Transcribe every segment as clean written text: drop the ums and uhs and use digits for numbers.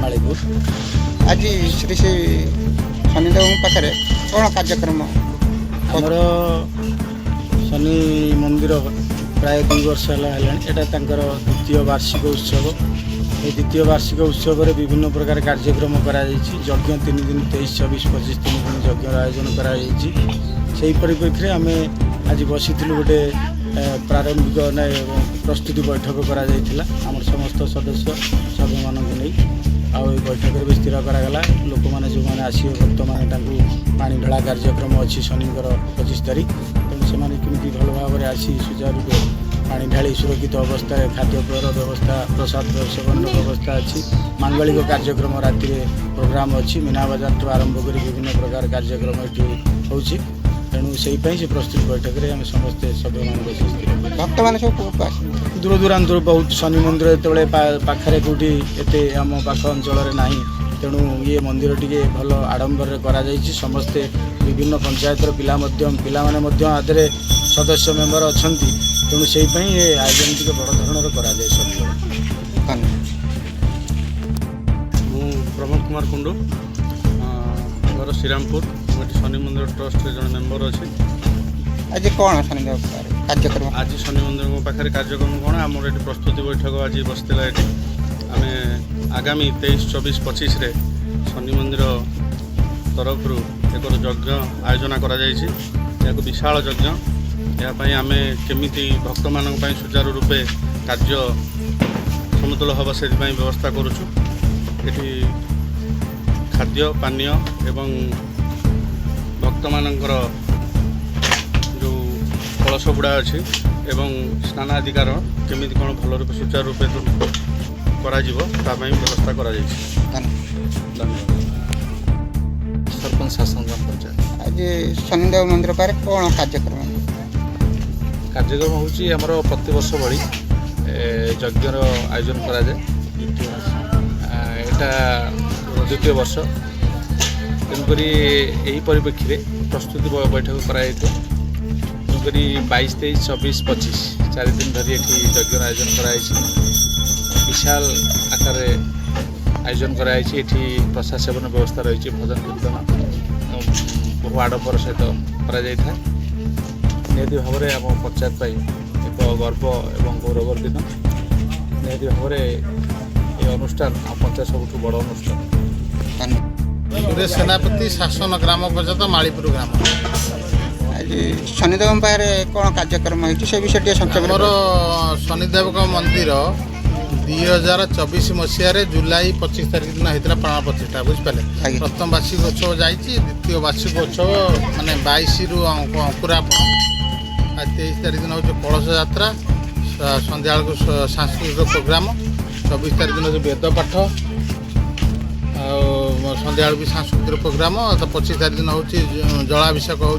मालीपुर। आज श्री श्री शनिदेव पाखे कौन कार्यक्रम आमर शनि मंदिर प्राय 2 वर्ष है द्वितीय वार्षिक उत्सव। ये द्वितीय वार्षिक उत्सव में विभिन्न प्रकार कार्यक्रम कराଯାଇଛି। यज्ञ 3 दिन 23, 24, 25 3 दिन यज्ञ आयोजन कराଯାଇଛି। से परिप्रेक्षी आम आज बसी गोटे प्रारंभिक प्रस्तुति बैठक करा आमर समस्त सदस्य सभ्य मानक नहीं आउ बैठक में स्थिर करागला लोक मैंने जो मैंने आसवे भक्त मैंने पानी ढला कार्यक्रम अच्छी शनिकर 25 तारीख तेणु से कमी भल भाव में आसी सुचारू पानी ढाली सुरक्षित अवस्था खाद्यपेयर व्यवस्था प्रसाद सेवन व्यवस्था अच्छी। मांगलिक कार्यक्रम राति प्रोग्राम अच्छी। मीना बजार आरंभ कर विभिन्न प्रकार कार्यक्रम ये हो तेणु से प्रस्तुत बैठक में आम समस्ते सभ्य मान भक्त मैंने सब दूर दूरांतर बहुत शनि मंदिर जो पाखे कौटी एत आम पाख अंचल ना तेणु ये मंदिर टी भल आडंबर करा समस्ते विभिन्न पंचायत पिला माने आदि सदस्य मेम्बर अच्छा तेणु से आयोजन टी बड़ धरण करा प्रमोद कुमार कुंडू घर श्रीरामपुर शनि मंदिर ट्रस्ट जो मेम्बर अच्छे। आज कौन शनिदेव कार्यक्रम आज शनि मंदिर पाखे कार्यक्रम कौन आमर ये प्रस्तुति बैठक आज बसला ये आम आगामी 23, 24, 25 रे शनि मंदिर तरफ एक यज्ञ आयोजन कर विशाल यज्ञ यापाई आम केमी भक्त मान सुचारू रूपे कार्य समतुल हम से व्यवस्था करुचु। ये खाद्य पानीय एवं भक्त मानकर जो कलश गुड़ा अच्छी एवं स्नान अधिकार केमी कौन भल रूप सुचारू रूपे व्यवस्था करा सरपंच शासन ग्राम पंचायत। आज शनिदेव मंदिर पारे कौन कार्यक्रम होमर प्रति वर्ष भली यज्ञर आयोजन कराए यहाँ द्वितीय वर्ष तेणुक यही परिप्रेक्षी प्रस्तुति बैठक कराई तेणुक 22, 23, 24, 25 4 दिन धरी ये यज्ञ आयोजन कराई विशाल आकार आयोजन कराई। प्रसाद सेवन व्यवस्था रही भजन कीर्तन बहु आडंबर सहित कर निहती भाव में आम पंचायत एक गर्व एवं गौरवर दिन निहती भाव में ये अनुष्ठान आम पंचायत सबुठ बड़ अनुष्ठान। सुरेश सेनापति शासन ग्राम पंचायत मालीपुर ग्राम। आज शनिदेव पाखे कौन कार्यक्रम है विषय मोर शनिदेव मंदिर 2024 मसीह जुलाई 25 तारीख दिन होता प्राण प्रतिष्ठा बुझिपारे। प्रथम वार्षिक उत्सव जाइए द्वितीय वार्षिक उत्सव माने 22 रु अंकुरापण 23 तारीख दिन हूँ कलश यात्रा संध्या को सांस्कृतिक प्रोग्राम 24 तारीख दिन वेद पाठ संध्या भी सांस्कृतिक प्रोग्राम 25 तारीख दिन हूँ जलाभिषेक हूँ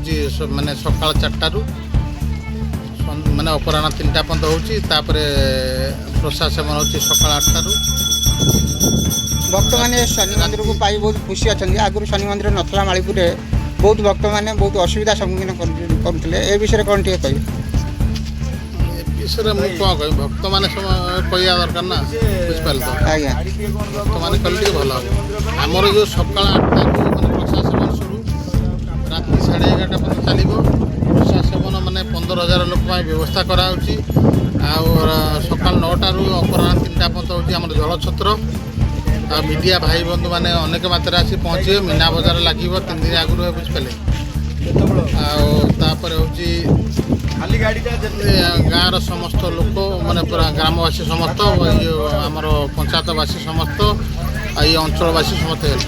माने सकाल 4 रु माने अपराह 3टा पर्यंत होपर प्रसाद सेवन हो सकाल 8 रु। भक्त मैंने शनि मंदिर को पाई बहुत खुशी अच्छा। आगुरी शनि मंदिर नथला मालीपुर बहुत भक्त मैंने बहुत असुविधा सम्मुखीन करुले ए विषय कौन टे कह विषय मुझे कौन कह भक्त मैंने कह दरकार ना बुझिपारे तो आज्ञा भक्त मैंने कले भल आमर जो सकाल 8 प्रसाद सेवन शुरू राति 11:30 पर्यटन चलो प्रसाद सेवन मैंने 15,000 लोक व्यवस्था कराऊँगी सकाल 9टा रु अपराह 3टा पर्यटन हूँ जल छत्र मीडिया भाई बंधु मैंने अनेक मात्रा आसी पहुँचे मीना बजार लगे 3 दिन आगुरी बुझिपारे आपर हूँ गाँव समस्त लोक मैंने पूरा ग्रामवासी समस्त आमर पंचायतवासी समस्त ये अंचलवासी समस्त हेल्प।